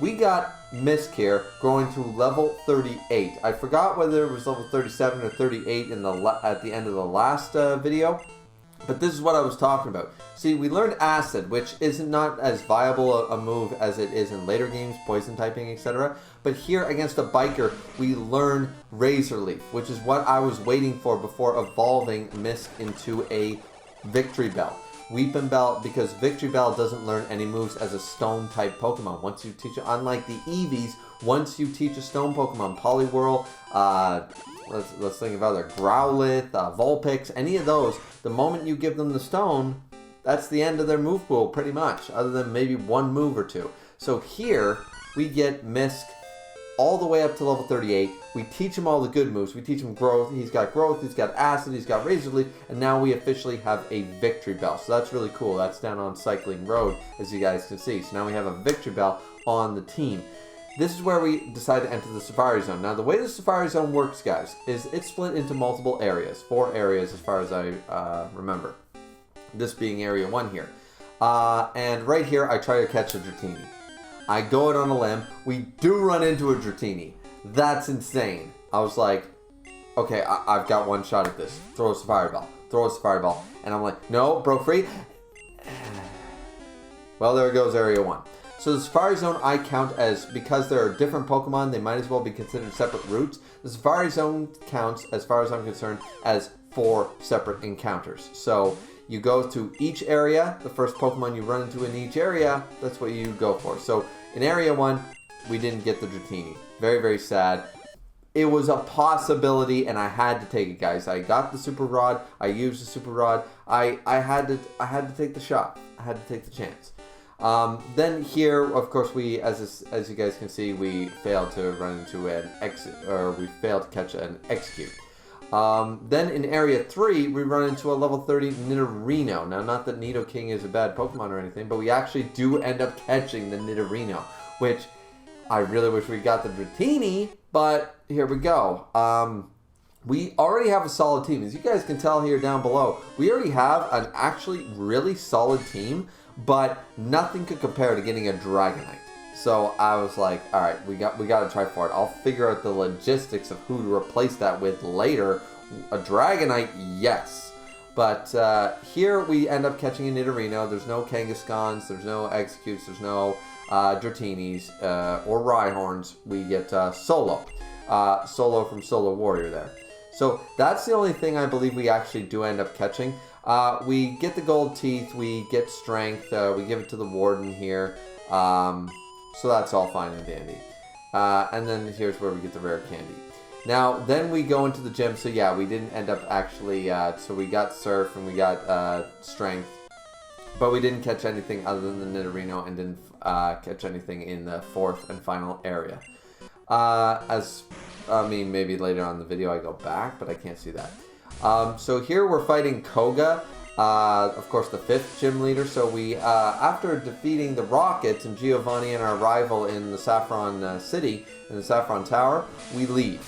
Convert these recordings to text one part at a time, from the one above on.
we got Misk here growing to level 38. I forgot whether it was level 37 or 38 at the end of the last video, but this is what I was talking about. See, we learned Acid, which is not as viable a move as it is in later games, Poison typing, etc. But here against a Biker, we learn Razor Leaf, which is what I was waiting for before evolving Misk into a Victory Bell. Weepin' Bell, because Victory Bell doesn't learn any moves as a stone type Pokemon. Once you teach it, unlike the Eevees, once you teach a stone Pokemon, Poliwhirl, let's think of other, Growlithe, Vulpix, any of those, the moment you give them the stone, that's the end of their move pool pretty much, other than maybe one move or two. So here, we get Misk all the way up to level 38. We teach him all the good moves. We teach him Growth. He's got Growth, he's got Acid, he's got Razor Leaf, and now we officially have a Victory Bell. So that's really cool. That's down on Cycling Road, as you guys can see. So now we have a Victory Bell on the team. This is where we decide to enter the Safari Zone. Now, the way the Safari Zone works, guys, is it's split into multiple areas. 4 areas as far as I remember. This being Area 1 here. And right here, I try to catch a Dratini. I go out on a limb. We do run into a Dratini. That's insane. I was like, okay, I've got one shot at this. Throw a Safari Ball. Throw a Safari Ball. And I'm like, no, broke free. Well, there goes Area 1. So the Safari Zone I count as, because there are different Pokemon, they might as well be considered separate routes. The Safari Zone counts, as far as I'm concerned, as 4 separate encounters. So you go to each area, the first Pokemon you run into in each area, that's what you go for. So in Area 1, we didn't get the Dratini. Very, very sad. It was a possibility, and I had to take it, guys. I got the Super Rod. I used the Super Rod. I had to take the shot. I had to take the chance. Then here, of course, we, as you guys can see, we failed to run into an exit, or we failed to catch an Execute. Then in Area 3, we run into a level 30 Nidorino. Now, not that Nidoking is a bad Pokemon or anything, but we actually do end up catching the Nidorino, which I really wish we got the Dratini, but here we go. We already have a solid team. As you guys can tell here down below, we already have an actually really solid team, but nothing could compare to getting a Dragonite. So I was like, all right, we got to try for it. I'll figure out the logistics of who to replace that with later. A Dragonite, yes. But here we end up catching a Nidorino. There's no Kangaskhans, there's no Executes, there's no Dratinis or Rhyhorns. We get Solo. Solo from Solo Warrior there. So that's the only thing I believe we actually do end up catching. We get the gold teeth, we get strength, we give it to the Warden here. So that's all fine and dandy. And then here's where we get the rare candy. Now, then we go into the gym. So yeah, we didn't end up actually, so we got Surf and we got strength. But we didn't catch anything other than the Nidorino and didn't catch anything in the 4th and final area. Maybe later on in the video I go back, but I can't see that. So here we're fighting Koga. Of course, the 5th gym leader. So we, after defeating the Rockets and Giovanni and our rival in the Saffron City, in the Saffron Tower, we leave.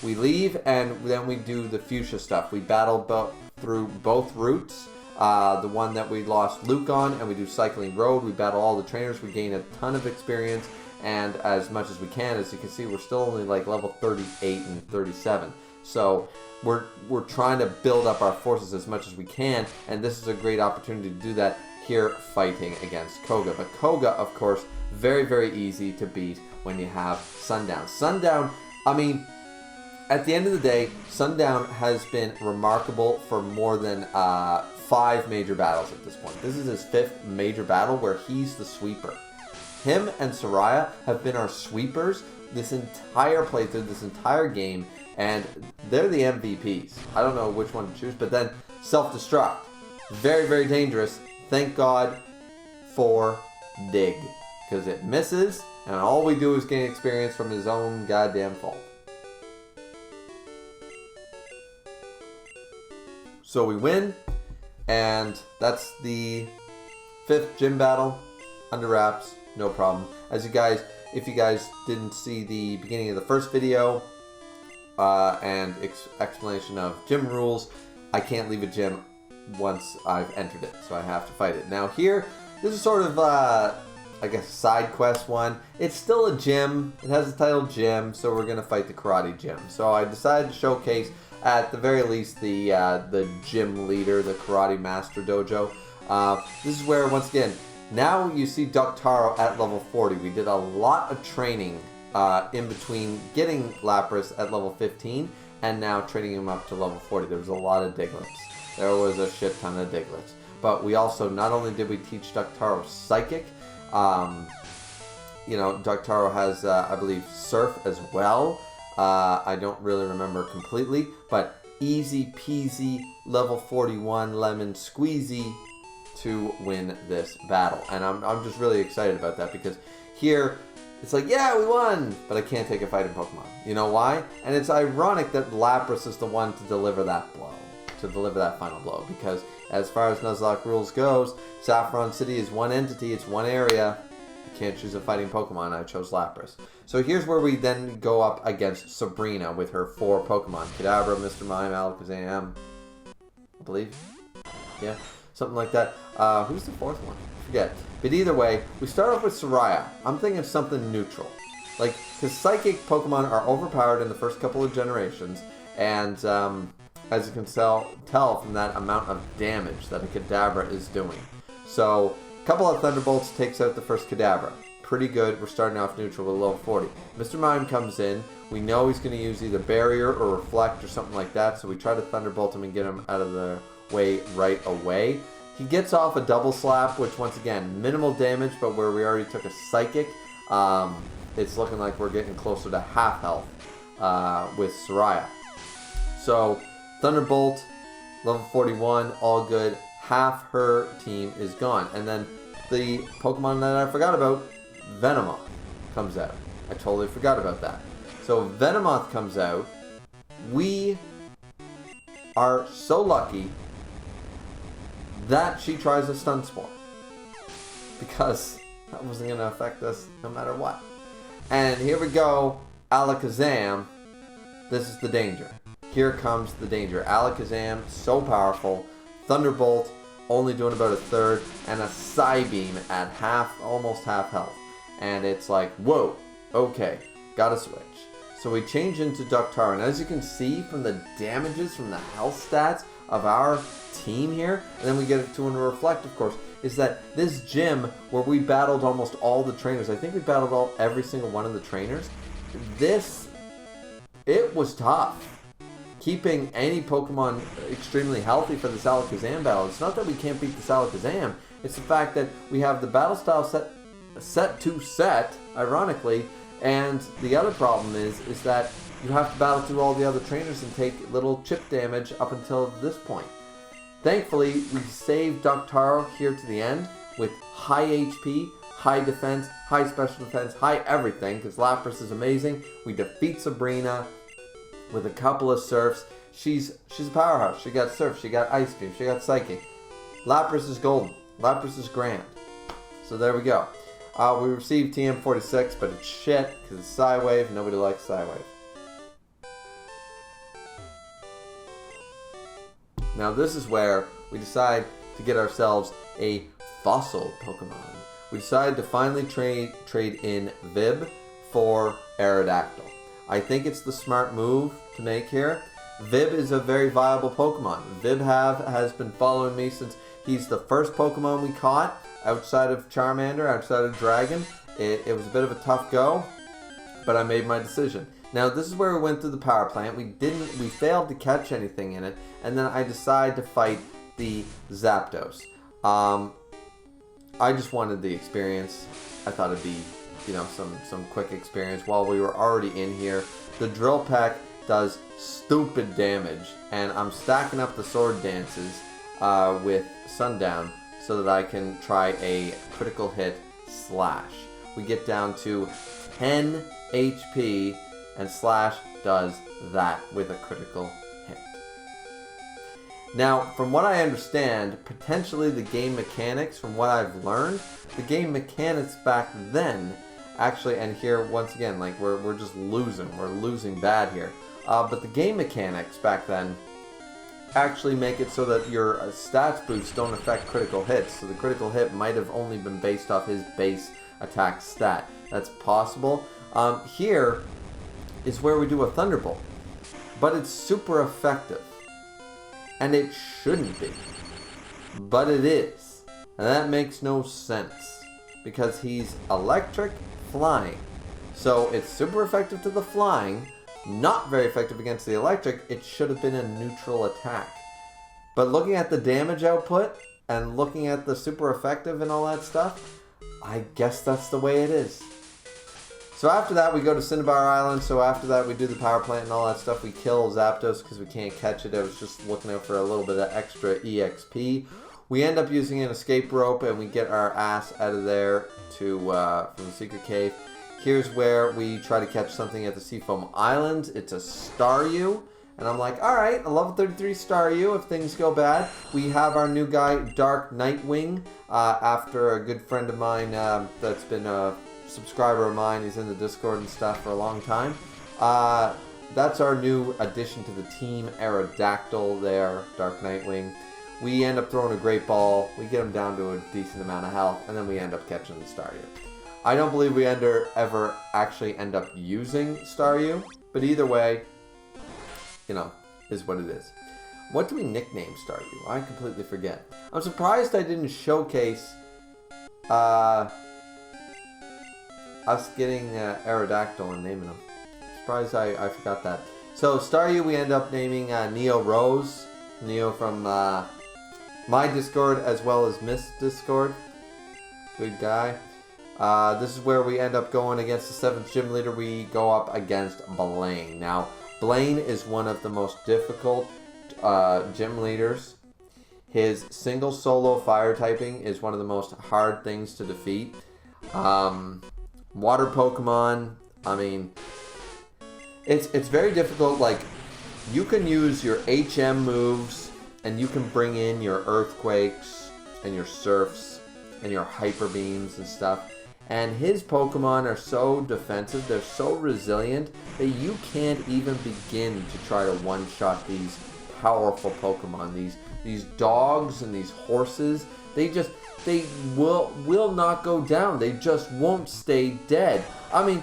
We leave, and then we do the Fuchsia stuff. We battle through both routes. The one that we lost Luke on, and we do Cycling Road. We battle all the trainers. We gain a ton of experience, and as much as we can. As you can see, we're still only like level 38 and 37. So we're trying to build up our forces as much as we can, and this is a great opportunity to do that here fighting against Koga. But Koga, of course, very, very easy to beat when you have Sundown. Sundown, I mean, at the end of the day, Sundown has been remarkable for more than 5 major battles at this point. This is his 5th major battle where he's the sweeper. Him and Soraya have been our sweepers this entire playthrough, this entire game, and they're the MVPs. I don't know which one to choose, but then self-destruct. Very, very dangerous. Thank God for Dig, because it misses, and all we do is gain experience from his own goddamn fault. So we win, and that's the 5th gym battle. Under wraps, no problem. As you guys, if you guys didn't see the beginning of the first video and explanation of gym rules, I can't leave a gym once I've entered it, so I have to fight it. Now here, this is sort of I guess, side quest one. It's still a gym. It has the title gym, so we're going to fight the karate gym. So I decided to showcase, at the very least, the gym leader, the karate master dojo. This is where, once again, now you see Doctaro at level 40. We did a lot of training in between getting Lapras at level 15 and now training him up to level 40. There was a lot of Diglets. There was a shit ton of Diglets. But we also, not only did we teach Doctaro Psychic, Doctaro has, I believe, Surf as well. I don't really remember completely, but easy peasy, level 41 lemon squeezy to win this battle. And I'm just really excited about that, because here, it's like, yeah, we won, but I can't take a fight in Pokemon. You know why? And it's ironic that Lapras is the one to deliver that blow, to deliver that final blow, because as far as Nuzlocke rules goes, Saffron City is one entity, it's one area. I can't choose a fighting Pokemon, I chose Lapras. So here's where we then go up against Sabrina with her 4 Pokemon. Kadabra, Mr. Mime, Alakazam, I believe. Yeah, something like that. Who's the 4th one? I forget. But either way, we start off with Soraya. I'm thinking of something neutral. Like, because Psychic Pokemon are overpowered in the first couple of generations, and as you can tell from that amount of damage that a Kadabra is doing. So, a couple of Thunderbolts takes out the first Kadabra. Pretty good. We're starting off neutral with level 40. Mr. Mime comes in. We know he's going to use either Barrier or Reflect or something like that, so we try to Thunderbolt him and get him out of the way right away. He gets off a double slap, which once again, minimal damage, but where we already took a Psychic, it's looking like we're getting closer to half health with Soraya. So, Thunderbolt, level 41, all good. Half her team is gone. And then the Pokemon that I forgot about, Venomoth, comes out. I totally forgot about that. So Venomoth comes out. We are so lucky that she tries a Stun Spore, because that wasn't going to affect us no matter what. And here we go, Alakazam. This is the danger. Here comes the danger. Alakazam, so powerful. Thunderbolt, only doing about a third, and a Psybeam at almost half health. And it's like, whoa, okay, gotta switch. So we change into Doctaro, and as you can see from the damages, from the health stats of our team here, and then we get to a Reflect, of course, is that this gym where we battled almost all the trainers, I think we battled every single one of the trainers, it was tough. Keeping any Pokemon extremely healthy for this Alakazam battle. It's not that we can't beat this Alakazam, it's the fact that we have the battle style set, ironically, and the other problem is that you have to battle through all the other trainers and take little chip damage up until this point. Thankfully, we saved Doctaro here to the end with high HP, high defense, high special defense, high everything, because Lapras is amazing. We defeat Sabrina with a couple of Surfs. She's a powerhouse. She got Surf, she got Ice Beam, she got Psychic. Lapras is golden. Lapras is grand. So there we go. We received TM46, but it's shit, because it's Psywave. Nobody likes Psywave. Now this is where we decide to get ourselves a fossil Pokemon. We decided to finally trade in Vib for Aerodactyl. I think it's the smart move to make here. Vib is a very viable Pokemon. Vib has been following me since he's the first Pokemon we caught outside of Charmander, outside of Dragon. It was a bit of a tough go, but I made my decision. Now this is where we went through the power plant. We failed to catch anything in it, and then I decided to fight the Zapdos. I just wanted the experience. I thought it'd be, some quick experience while we were already in here. The Drill Peck does stupid damage, and I'm stacking up the Sword Dances with Sundown so that I can try a critical hit Slash. We get down to 10 HP, and Slash does that with a critical hit. Now, from what I understand, potentially the game mechanics, from what I've learned, the game mechanics back then, actually, and here, once again, like, we're just losing. We're losing bad here. But the game mechanics back then actually make it so that your stats boosts don't affect critical hits. So the critical hit might have only been based off his base attack stat. That's possible. Here is where we do a Thunderbolt. But it's super effective. And it shouldn't be. But it is. And that makes no sense. Because he's electric flying. So it's super effective to the flying. Not very effective against the electric. It should have been a neutral attack. But looking at the damage output and looking at the super effective and all that stuff, I guess that's the way it is. So after that, we go to Cinnabar Island. So after that, we do the power plant and all that stuff. We kill Zapdos because we can't catch it. I was just looking out for a little bit of extra EXP. We end up using an escape rope and we get our ass out of there to from the secret cave. Here's where we try to catch something at the Seafoam Islands. It's a Staryu. And I'm like, alright, a level 33 Staryu if things go bad. We have our new guy, Dark Nightwing, after a good friend of mine that's been a subscriber of mine. He's in the Discord and stuff for a long time. That's our new addition to the team, Aerodactyl there, Dark Nightwing. We end up throwing a Great Ball. We get him down to a decent amount of health, and then we end up catching the Staryu. I don't believe we ever actually end up using Staryu, but either way, you know, is what it is. What do we nickname Staryu? I completely forget. I'm surprised I didn't showcase us getting Aerodactyl and naming him. Surprised I forgot that. So Staryu we end up naming Neo Rose. Neo from my Discord as well as Miss Discord. Good guy. This is where we end up going against the 7th gym leader. We go up against Blaine. Now, Blaine is one of the most difficult gym leaders. His single solo fire typing is one of the most hard things to defeat. Water Pokemon, I mean, it's very difficult. Like, you can use your HM moves and you can bring in your Earthquakes and your Surfs and your Hyper Beams and stuff. And his Pokemon are so defensive, they're so resilient, that you can't even begin to try to one-shot these powerful Pokemon. These dogs and these horses, they will not go down. They just won't stay dead. I mean,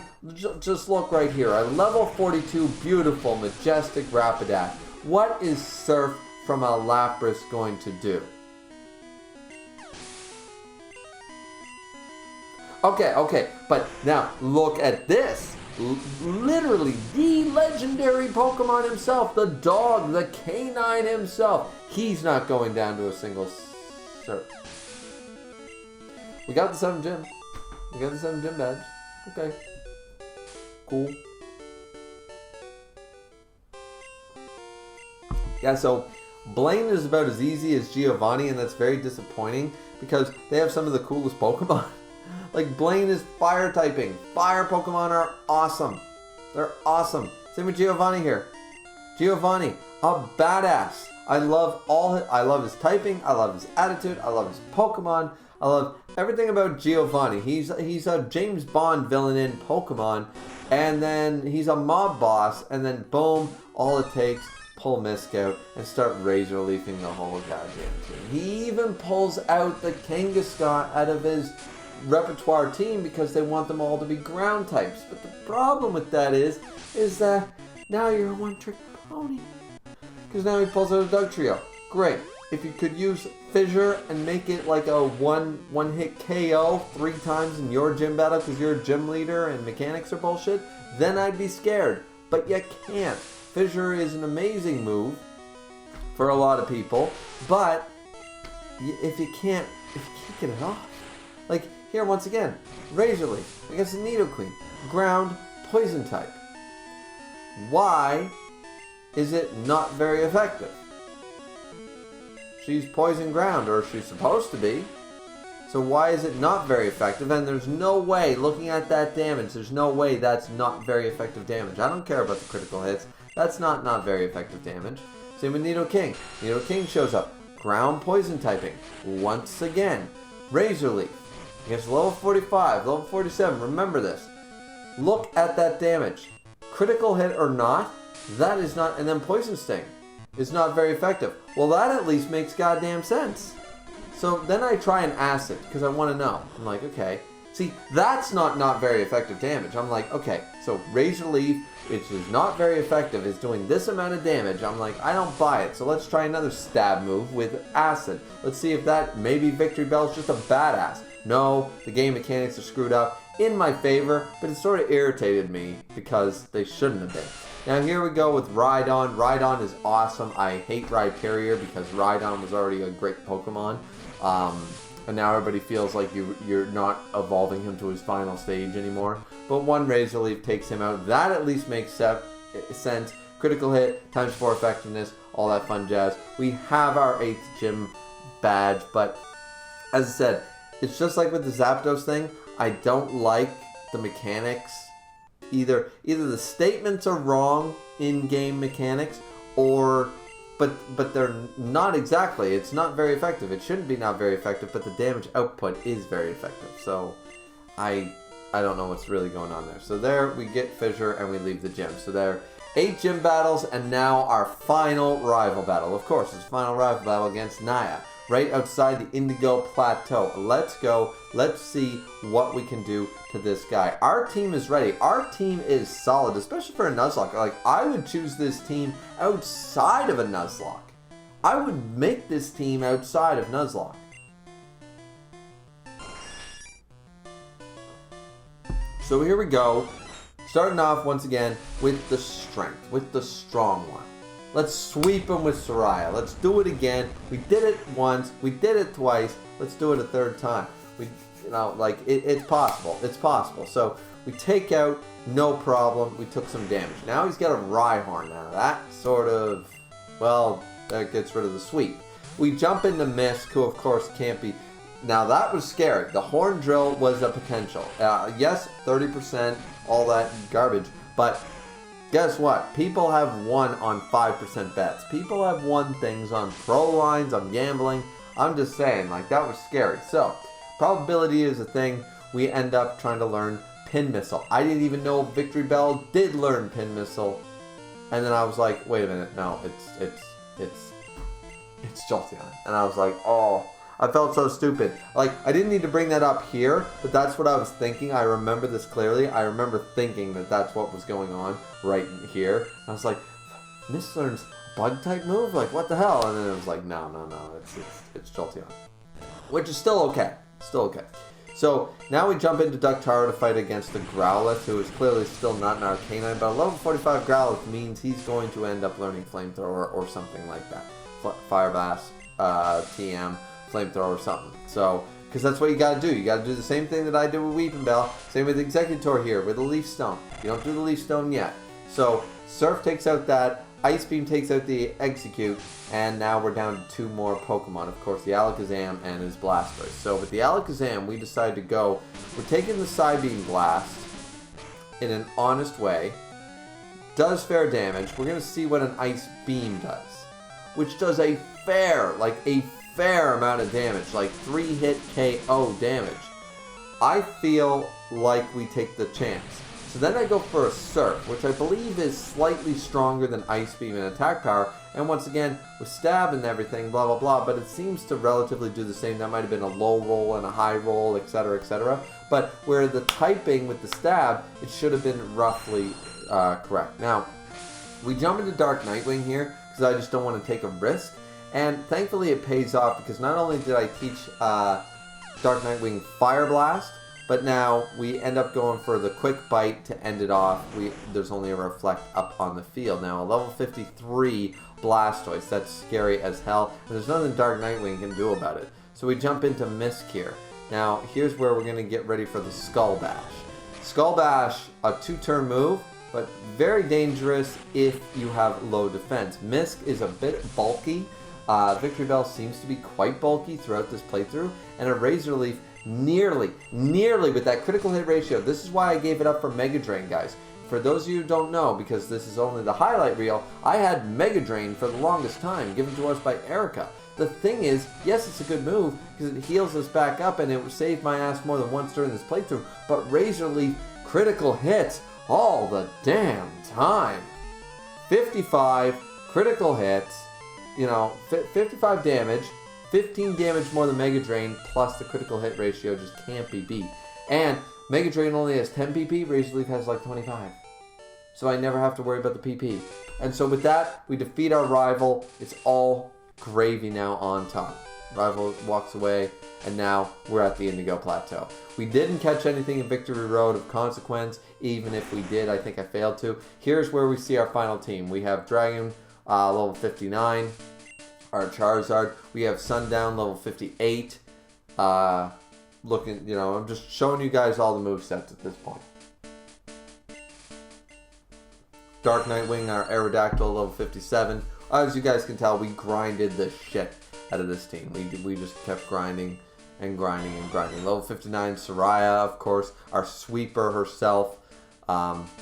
just look right here. A level 42, beautiful, majestic Rapidash. What is Surf from a Lapras going to do? Okay, but now look at this. Literally, the legendary Pokemon himself, the dog, the canine himself. He's not going down to a single Surf. We got the 7 gym. We got the 7 gym badge. Okay. Cool. Yeah, so Blaine is about as easy as Giovanni, and that's very disappointing because they have some of the coolest Pokemon. Like, Blaine is fire typing. Fire Pokemon are awesome. They're awesome. Same with Giovanni here. Giovanni, a badass. I love his typing. I love his attitude. I love his Pokemon. I love everything about Giovanni. He's a James Bond villain in Pokemon. And then he's a mob boss. And then boom, all it takes, pull Misk out and start razor leafing the whole goddamn team. He even pulls out the Kangaskhan out of his repertoire team because they want them all to be ground types. But the problem with that is that now you're a one-trick pony. Because now he pulls out a Dugtrio. Great. If you could use Fissure and make it like a one-hit KO 3 times in your gym battle because you're a gym leader and mechanics are bullshit, then I'd be scared. But you can't. Fissure is an amazing move for a lot of people, but if you can't get it off. Like, here, once again, Razor Leaf against the Nidoqueen. Ground, poison type. Why is it not very effective? She's poison ground, or she's supposed to be. So why is it not very effective? And there's no way, looking at that damage, there's no way that's not very effective damage. I don't care about the critical hits. That's not very effective damage. Same with Nidoking. Nidoking shows up. Ground poison typing. Once again. Razor Leaf. Against level 45, level 47, remember this. Look at that damage. Critical hit or not, that is not, and then Poison Sting is not very effective. Well, that at least makes goddamn sense. So then I try an Acid, because I want to know. I'm like, okay, See, that's not very effective damage. I'm like, okay, so Razor Leaf, which is not very effective, is doing this amount of damage. I'm like, I don't buy it. So let's try another stab move with Acid. Let's see if that, maybe Victory Bell's just a badass. No, the game mechanics are screwed up in my favor, but it sort of irritated me because they shouldn't have been. Now here we go with Rydon. Rydon is awesome. I hate Rhyperior because Rydon was already a great Pokemon. And now everybody feels like you're not evolving him to his final stage anymore. But one Razor Leaf takes him out. That at least makes sense. Critical hit, times 4 effectiveness, all that fun jazz. We have our 8th gym badge, but as I said, it's just like with the Zapdos thing. I don't like the mechanics. Either the statements are wrong in game mechanics, or but they're not exactly. It's not very effective. It shouldn't be not very effective, but the damage output is very effective. So I don't know what's really going on there. So there we get Fissure and we leave the gym. So there 8 gym battles, and now our final rival battle. Of course, it's final rival battle against Naya, right outside the Indigo Plateau. Let's go. Let's see what we can do to this guy. Our team is ready. Our team is solid, especially for a Nuzlocke. Like, I would choose this team outside of a Nuzlocke. I would make this team outside of Nuzlocke. So here we go. Starting off once again with the strength, with the strong one. Let's sweep him with Soraya. Let's do it again. We did it once. We did it twice. Let's do it a third time. It's possible. It's possible. So we take out, no problem. We took some damage. Now he's got a Rhyhorn. Now that sort of, well, that gets rid of the sweep. We jump into Misk, who of course can't be. Now that was scary. The Horn Drill was a potential. Yes, 30%, all that garbage. But guess what? People have won on 5% bets. People have won things on pro lines, on gambling. I'm just saying, like, that was scary. So, probability is a thing. We end up trying to learn Pin Missile. I didn't even know Victory Bell did learn Pin Missile. And then I was like, wait a minute, no, it's Jolteon. And I was like, oh, I felt so stupid. Like, I didn't need to bring that up here, but that's what I was thinking. I remember this clearly. I remember thinking that that's what was going on right here. I was like, Miss learns bug type move? Like, what the hell? And then it was like, no, it's Jolteon. Which is still okay. Still okay. So, now we jump into Ductaro to fight against the Growlithe, who is clearly still not an Arcanine, but a level 45 Growlithe means he's going to end up learning Flamethrower or something like that. Fire Blast, TM, Flamethrower or something. So, because that's what you gotta do. You gotta do the same thing that I did with Weeping Bell. Same with Executor here, with the Leaf Stone. You don't do the Leaf Stone yet. So, Surf takes out that, Ice Beam takes out the Execute, and now we're down to 2 more Pokemon. Of course, the Alakazam and his Blastoise. So, with the Alakazam, we decided to go, we're taking the Psybeam Blast in an honest way. Does fair damage. We're gonna see what an Ice Beam does, which does a fair amount of damage, like 3-hit KO damage. I feel like we take the chance. So then I go for a Surf, which I believe is slightly stronger than Ice Beam in attack power, and once again, with Stab and everything, blah blah blah, but it seems to relatively do the same. That might have been a low roll and a high roll, etc, etc. But where the typing with the Stab, it should have been roughly correct. Now, we jump into Dark Nightwing here, because I just don't want to take a risk. And thankfully it pays off, because not only did I teach Dark Nightwing Fire Blast, but now we end up going for the Quick Bite to end it off. There's only a Reflect up on the field. Now a level 53 Blastoise, that's scary as hell. And there's nothing Dark Nightwing can do about it. So we jump into Misk here. Now here's where we're going to get ready for the Skull Bash. Skull Bash, a 2-turn move, but very dangerous if you have low defense. Misk is a bit bulky. Victory Bell seems to be quite bulky throughout this playthrough, and a Razor Leaf nearly with that critical hit ratio. This is why I gave it up for Mega Drain, guys. For those of you who don't know, because this is only the highlight reel, I had Mega Drain for the longest time, given to us by Erica. The thing is, yes, it's a good move, because it heals us back up, and it saved my ass more than once during this playthrough, but Razor Leaf critical hits all the damn time. 55 critical hits, 55 damage, 15 damage more than Mega Drain, plus the critical hit ratio just can't be beat. And Mega Drain only has 10 PP, Razor Leaf has like 25. So I never have to worry about the PP. And so with that, we defeat our rival. It's all gravy now on top. Rival walks away, and now we're at the Indigo Plateau. We didn't catch anything in Victory Road of consequence. Even if we did, I think I failed to. Here's where we see our final team. We have Dragon, level 59. Our Charizard. We have Sundown, level 58. Looking, I'm just showing you guys all the movesets at this point. Dark Nightwing, our Aerodactyl, level 57. As you guys can tell, we grinded the shit out of this team. We just kept grinding and grinding and grinding. Level 59, Soraya, of course. Our sweeper herself.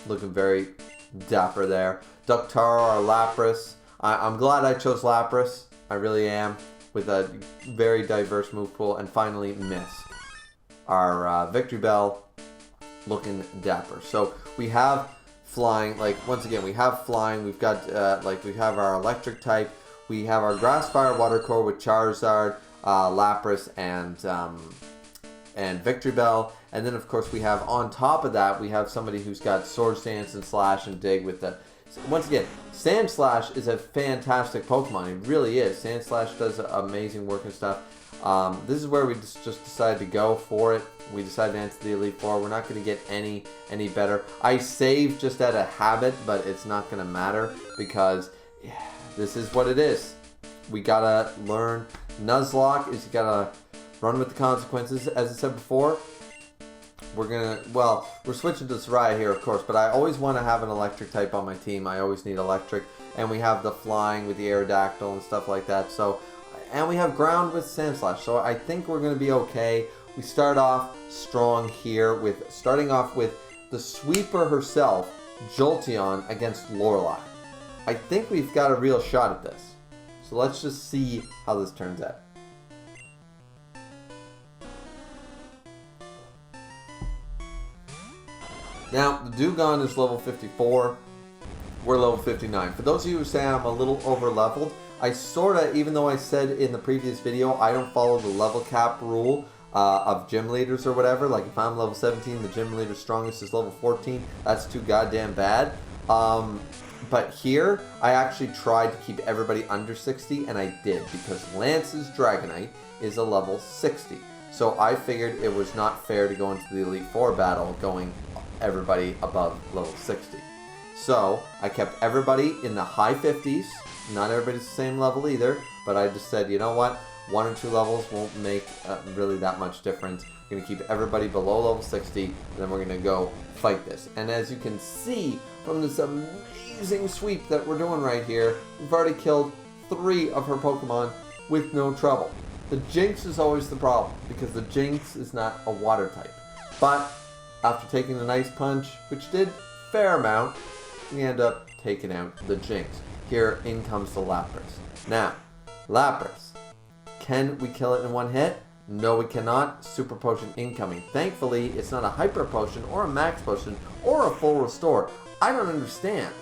Looking very dapper there. Ductaro, our Lapras. I'm glad I chose Lapras. I really am. With a very diverse move pool. And finally, Mist. Our Victory Bell. Looking dapper. So we have flying, once again, we have flying, we've got, we have our electric type, we have our grass, fire, water core with Charizard, Lapras, and Victory Bell, and then of course we have, on top of that, we have somebody who's got Swords Dance and Slash and Dig with the, once again, Sand Slash is a fantastic Pokemon, it really is. Sand Slash does amazing work and stuff. This is where we just decided to go for it. We decided to enter the Elite Four. We're not going to get any better. I saved just out of habit, but it's not going to matter because this is what it is. We got to learn. Nuzlocke is you got to run with the consequences. As I said before, we're switching to Soraya here, of course, but I always want to have an electric type on my team. I always need electric, and we have the flying with the Aerodactyl and stuff like that. So, and we have ground with Sand Slash, so I think we're going to be okay. We start off strong here starting off with the sweeper herself, Jolteon against Lorelei. I think we've got a real shot at this. So let's just see how this turns out. Now, the Dewgong is level 54. We're level 59. For those of you who say I'm a little over leveled, I sorta, even though I said in the previous video, I don't follow the level cap rule of gym leaders or whatever. Like if I'm level 17, the gym leader's strongest is level 14. That's too goddamn bad. But here, I actually tried to keep everybody under 60, and I did, because Lance's Dragonite is a level 60. So I figured it was not fair to go into the Elite Four battle going everybody above level 60. So I kept everybody in the high 50s. Not everybody's the same level either, but I just said, you know what? 1 or 2 levels won't make really that much difference. We're going to keep everybody below level 60, and then we're going to go fight this. And as you can see from this amazing sweep that we're doing right here, we've already killed 3 of her Pokemon with no trouble. The Jinx is always the problem, because the Jinx is not a water type. But after taking the Nice Punch, which did a fair amount, we end up taking out the Jinx. Here in comes the Lapras. Now, Lapras. Can we kill it in one hit? No, we cannot. Super Potion incoming. Thankfully, it's not a Hyper Potion or a Max Potion or a Full Restore. I don't understand.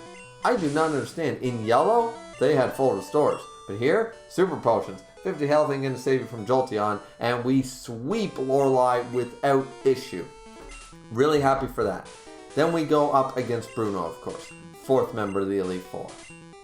I do not understand. In yellow, they had Full Restores. But here, Super Potions. 50 health ain't going to save you from Jolteon. And we sweep Lorelei without issue. Really happy for that. Then we go up against Bruno, of course. 4th member of the Elite Four.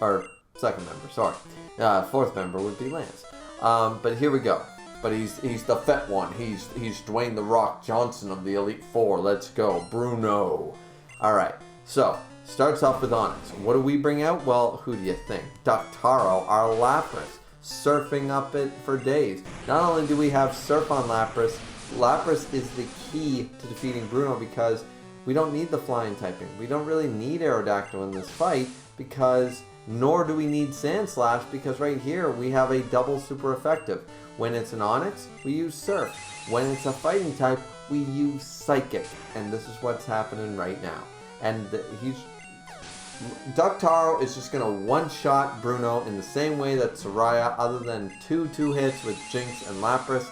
Or 2nd member, sorry. 4th member would be Lance. But here we go. But he's the fat one. He's Dwayne The Rock Johnson of the Elite Four. Let's go. Bruno. Alright, so starts off with Onyx. What do we bring out? Well, who do you think? Ductaro, our Lapras. Surfing up it for days. Not only do we have Surf on Lapras, Lapras is the key to defeating Bruno because we don't need the flying typing. We don't really need Aerodactyl in this fight because nor do we need Sand Slash because right here we have a double super effective. When it's an Onyx, we use Surf. When it's a fighting type, we use Psychic. And this is what's happening right now. And Ductaro is just going to one-shot Bruno in the same way that Soraya, other than two hits with Jinx and Lapras,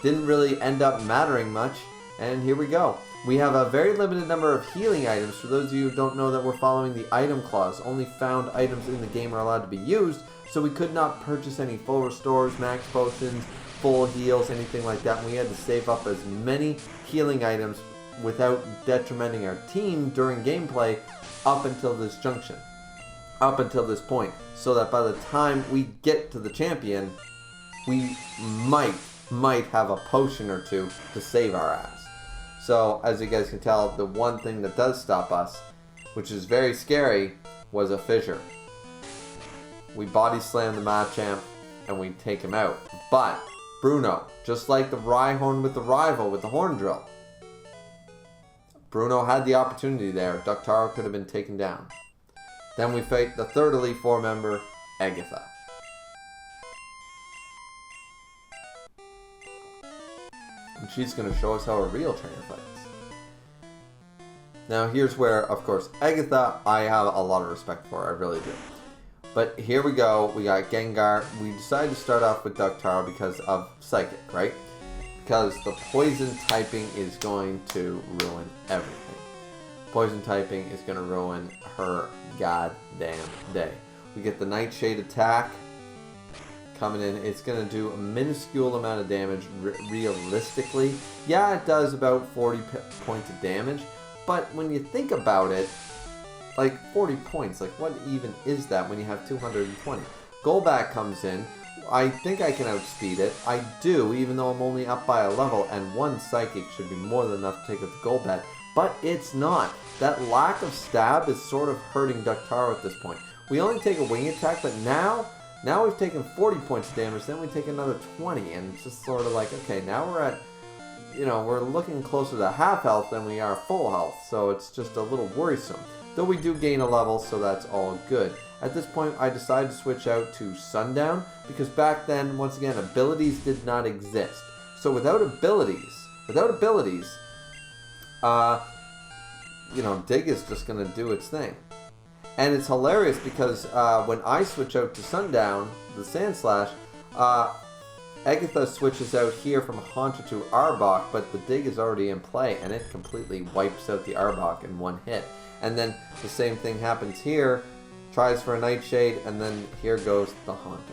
didn't really end up mattering much. And here we go. We have a very limited number of healing items. For those of you who don't know that we're following the item clause, only found items in the game are allowed to be used, so we could not purchase any full restores, max potions, full heals, anything like that. And we had to save up as many healing items without detrimenting our team during gameplay up until this junction, up until this point, so that by the time we get to the champion, we might have a potion or two to save our ass. So as you guys can tell, the one thing that does stop us, which is very scary, was a fissure. We body slam the Machamp and we take him out. But Bruno, just like the Rhyhorn with the rival with the Horn Drill, Bruno had the opportunity there. Ductaro could have been taken down. Then we fight the third Elite Four member, Agatha. And she's going to show us how a real trainer fights. Now here's where, of course, Agatha, I have a lot of respect for. I really do. But here we go. We got Gengar. We decided to start off with Ductaro because of Psychic, right? Because the poison typing is going to ruin everything. Poison typing is going to ruin her goddamn day. We get the Nightshade attack coming in. It's going to do a minuscule amount of damage realistically. Yeah, it does about 40 points of damage. But when you think about it, like 40 points, like what even is that when you have 220? Golbat comes in. I think I can outspeed it. I do, even though I'm only up by a level, and one Psychic should be more than enough to take out the Golbat. But it's not. That lack of stab is sort of hurting Ductaro at this point. We only take a wing attack, but now we've taken 40 points of damage, then we take another 20, and it's just sort of like, okay, now we're at, we're looking closer to half health than we are full health, so it's just a little worrisome. Though we do gain a level, so that's all good. At this point, I decided to switch out to Sundown, because back then, once again, abilities did not exist. So without abilities, Dig is just going to do its thing. And it's hilarious because when I switch out to Sundown, the Sandslash, Agatha switches out here from Haunter to Arbok, but the Dig is already in play, and it completely wipes out the Arbok in one hit. And then the same thing happens here, tries for a Nightshade, and then here goes the Haunter.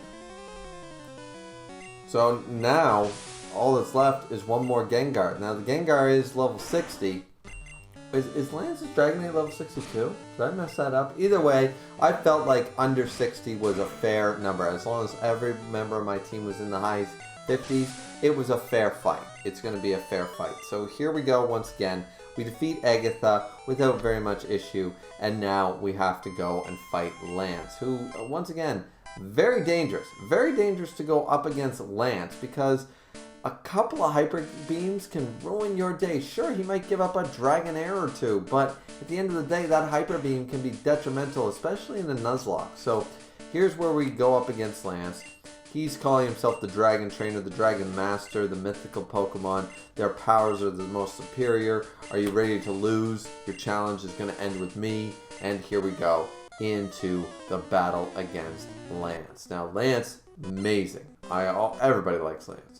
So now, all that's left is one more Gengar. Now the Gengar is level 60. Is Lance's Dragonite level 62? Did I mess that up? Either way, I felt like under 60 was a fair number. As long as every member of my team was in the high 50s, it was a fair fight. It's going to be a fair fight. So here we go once again. We defeat Agatha without very much issue, and now we have to go and fight Lance, who, once again, very dangerous. Very dangerous to go up against Lance, because a couple of Hyper Beams can ruin your day. Sure, he might give up a Dragonair or two, but at the end of the day, that Hyper Beam can be detrimental, especially in the Nuzlocke. So here's where we go up against Lance. He's calling himself the Dragon Trainer, the Dragon Master, the mythical Pokemon. Their powers are the most superior. Are you ready to lose? Your challenge is going to end with me. And here we go into the battle against Lance. Now, Lance, amazing. Everybody likes Lance.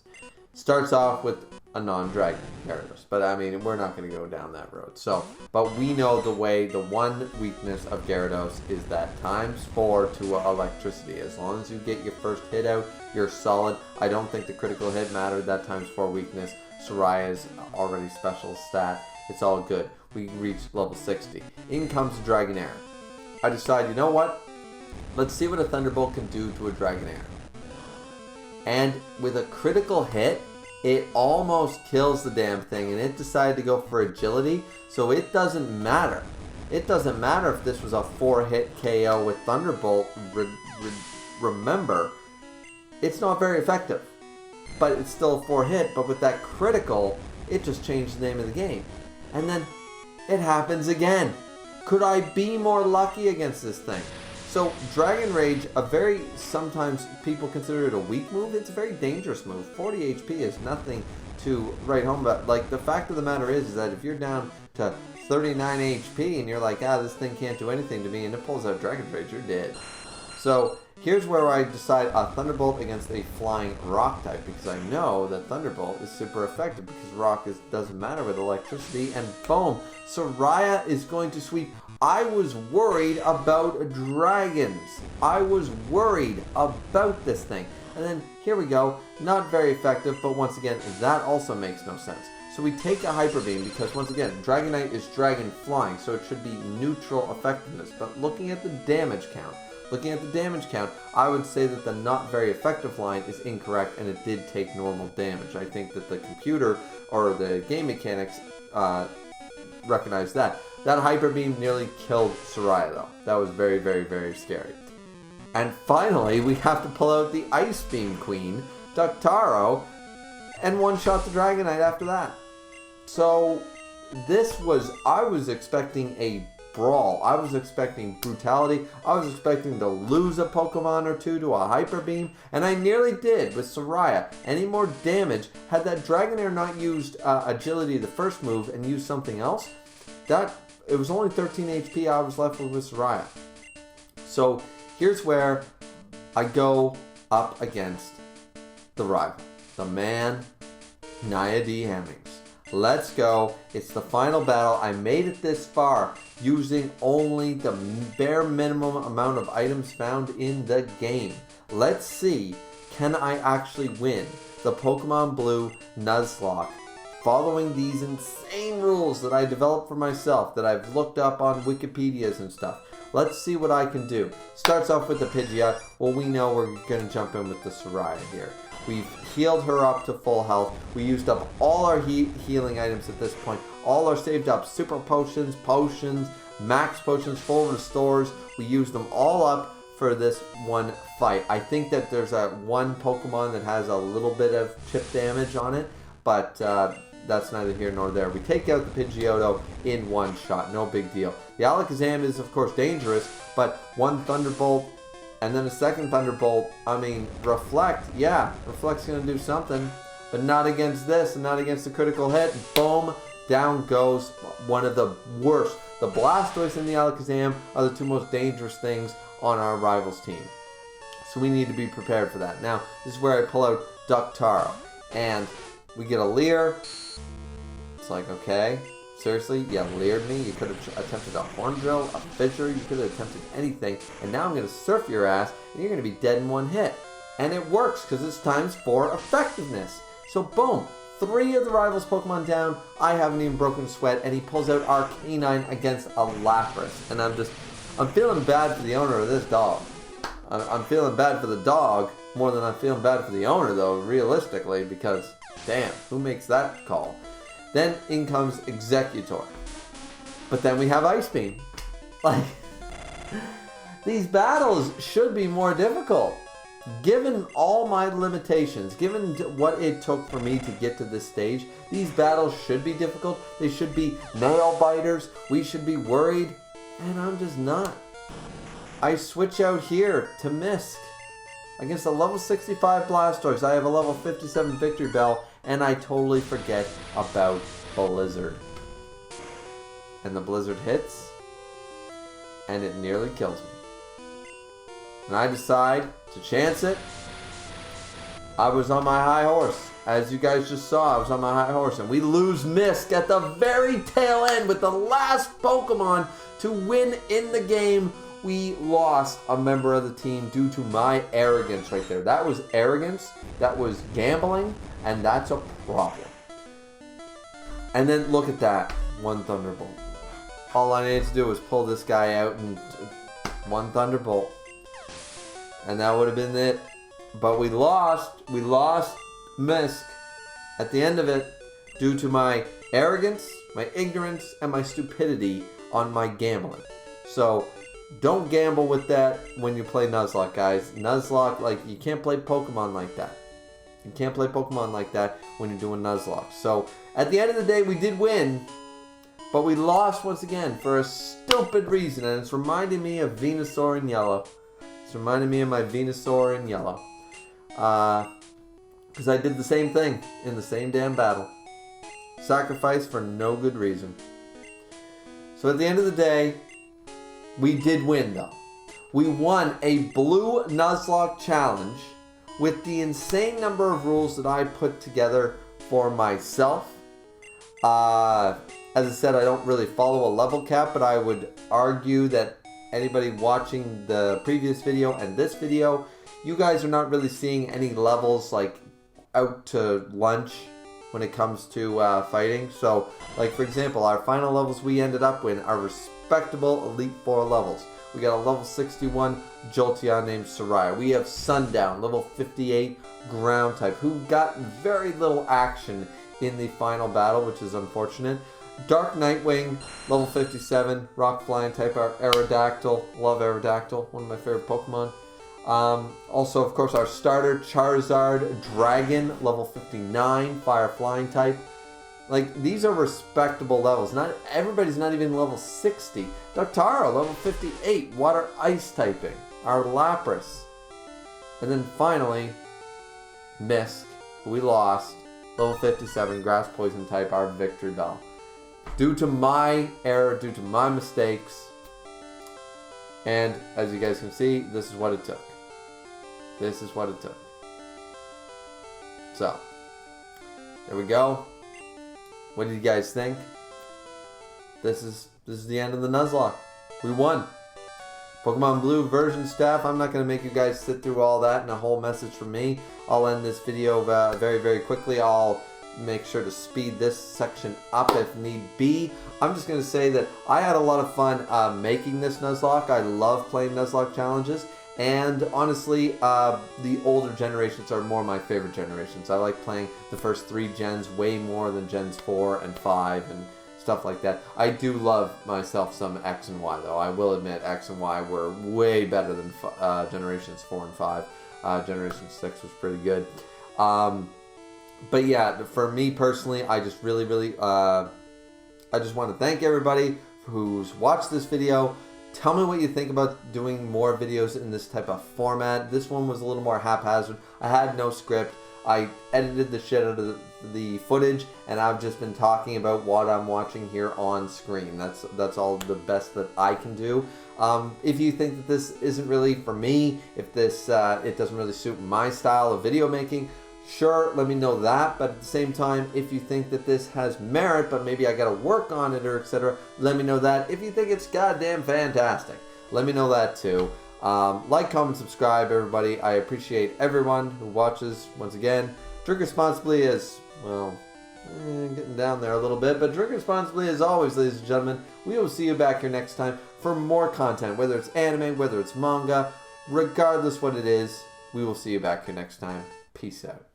Starts off with a non-dragon Gyarados, but I mean, we're not going to go down that road. So, but we know the one weakness of Gyarados is that ×4 to electricity. As long as you get your first hit out, you're solid. I don't think the critical hit mattered, that ×4 weakness. Soraya's already special stat. It's all good. We reach level 60. In comes Dragonair. I decide, you know what? Let's see what a Thunderbolt can do to a Dragonair. And with a critical hit, it almost kills the damn thing, and it decided to go for agility, so it doesn't matter. It doesn't matter if this was a 4-hit KO with Thunderbolt. Remember, it's not very effective, but it's still a 4-hit, but with that critical, it just changed the name of the game. And then it happens again. Could I be more lucky against this thing? So, Dragon Rage, sometimes people consider it a weak move. It's a very dangerous move. 40 HP is nothing to write home about. Like, the fact of the matter is that if you're down to 39 HP and you're like, this thing can't do anything to me, and it pulls out Dragon Rage, you're dead. So, here's where I decide a Thunderbolt against a flying rock type, because I know that Thunderbolt is super effective, because rock doesn't matter with electricity, and boom, Soraya is going to sweep. I was worried about dragons. I was worried about this thing. And then here we go, not very effective, but once again, that also makes no sense. So we take a Hyper Beam because, once again, Dragonite is Dragon Flying, so it should be neutral effectiveness. But looking at the damage count, I would say that the not very effective line is incorrect, and it did take normal damage. I think that the computer, or the game mechanics, recognize that. That Hyper Beam nearly killed Soraya, though. That was very, very, very scary. And finally, we have to pull out the Ice Beam Queen, Ductaro, and one-shot the Dragonite after that. So, I was expecting a brawl. I was expecting brutality. I was expecting to lose a Pokemon or two to a Hyper Beam, and I nearly did with Soraya. Any more damage, had that Dragonair not used Agility the first move and used something else, it was only 13 HP I was left with Soraya. So, here's where I go up against the rival, the man, Nia D. Hemmings. Let's go. It's the final battle. I made it this far using only the bare minimum amount of items found in the game. Let's see, can I actually win the Pokemon Blue Nuzlocke following these insane rules that I developed for myself, that I've looked up on Wikipedias and stuff. Let's see what I can do. Starts off with the Pidgeot. Well, we know we're going to jump in with the Soraya here. We've healed her up to full health. We used up all our healing items at this point. All our saved up super potions, max potions, full restores. We used them all up for this one fight. I think that there's one Pokemon that has a little bit of chip damage on it, but that's neither here nor there. We take out the Pidgeotto in one shot. No big deal. The Alakazam is, of course, dangerous, but one Thunderbolt and then a second Thunderbolt. I mean, Reflect, yeah, Reflect's going to do something, but not against this and not against the critical hit. Boom, down goes one of the worst. The Blastoise and the Alakazam are the two most dangerous things on our rivals team. So we need to be prepared for that. Now, this is where I pull out Ductaro, and we get a Leer. It's like, okay, seriously, you leered me. You could have attempted a Horn Drill, a Fissure, you could have attempted anything, and now I'm going to surf your ass, and you're going to be dead in one hit. And it works, because it's times 4 effectiveness. So boom, 3 of the rivals' Pokemon down, I haven't even broken a sweat, and he pulls out Arcanine against a Lapras. And I'm feeling bad for the owner of this dog. I'm feeling bad for the dog more than I'm feeling bad for the owner, though, realistically, because, damn, who makes that call? Then in comes Executor. But then we have Ice Beam. Like, these battles should be more difficult. Given all my limitations, given what it took for me to get to this stage, these battles should be difficult. They should be nail biters. We should be worried. And I'm just not. I switch out here to Misk. Against a level 65 Blastoise, I have a level 57 Victory Bell, and I totally forget about Blizzard. And the Blizzard hits, and it nearly kills me. And I decide to chance it. I was on my high horse. As you guys just saw, I was on my high horse, and we lose Misk at the very tail end with the last Pokemon to win in the game. We lost a member of the team due to my arrogance right there. That was arrogance, that was gambling, and that's a problem. And then look at that, one Thunderbolt. All I needed to do was pull this guy out and one Thunderbolt. And that would have been it. But we lost Misk at the end of it due to my arrogance, my ignorance, and my stupidity on my gambling. So, don't gamble with that when you play Nuzlocke, guys. Nuzlocke, like, you can't play Pokemon like that. You can't play Pokemon like that when you're doing Nuzlocke. So, at the end of the day, we did win, but we lost once again for a stupid reason, and it's reminding me of Venusaur in yellow. It's reminding me of my Venusaur in yellow. Because I did the same thing in the same damn battle. Sacrifice for no good reason. So, at the end of the day, we did win, though. We won a Blue Nuzlocke challenge with the insane number of rules that I put together for myself. As I said, I don't really follow a level cap, but I would argue that anybody watching the previous video and this video, you guys are not really seeing any levels like out to lunch when it comes to fighting. So, like for example, our final levels we ended up with are respectable Elite Four levels. We got a level 61 Jolteon named Soraya. We have Sundown, level 58 ground type, who got very little action in the final battle, which is unfortunate. Dark Nightwing, level 57, rock flying type, our Aerodactyl. Love Aerodactyl, one of my favorite Pokemon. Also, of course, our starter, Charizard Dragon, level 59, fire flying type. Like, these are respectable levels. Not everybody's not even level 60. Dartaro, level 58, water ice typing. Our Lapras. And then finally, Misk, who we lost, level 57, grass poison type, our Victory Bell. Due to my error, due to my mistakes, and as you guys can see, this is what it took. This is what it took. So, there we go. What did you guys think? This is the end of the Nuzlocke. We won. Pokemon Blue version staff. I'm not going to make you guys sit through all that and a whole message from me. I'll end this video very, very quickly. I'll make sure to speed this section up if need be. I'm just going to say that I had a lot of fun making this Nuzlocke. I love playing Nuzlocke challenges. And honestly, the older generations are more my favorite generations. I like playing the first 3 gens way more than gens 4 and 5 and stuff like that. I do love myself some X and Y though. I will admit X and Y were way better than generations 4 and 5. Generation 6 was pretty good. But yeah, for me personally, I just really, I just want to thank everybody who's watched this video. Tell me what you think about doing more videos in this type of format. This one was a little more haphazard. I had no script. I edited the shit out of the footage, and I've just been talking about what I'm watching here on screen. That's all the best that I can do. If you think that this isn't really for me, if this it doesn't really suit my style of video making, sure, let me know that. But at the same time, if you think that this has merit, but maybe I gotta work on it or etc., let me know that. If you think it's goddamn fantastic, let me know that too. Like, comment, subscribe, everybody. I appreciate everyone who watches. Once again, drink responsibly as well. Getting down there a little bit, but drink responsibly as always, ladies and gentlemen. We will see you back here next time for more content, whether it's anime, whether it's manga, regardless what it is. We will see you back here next time. Peace out.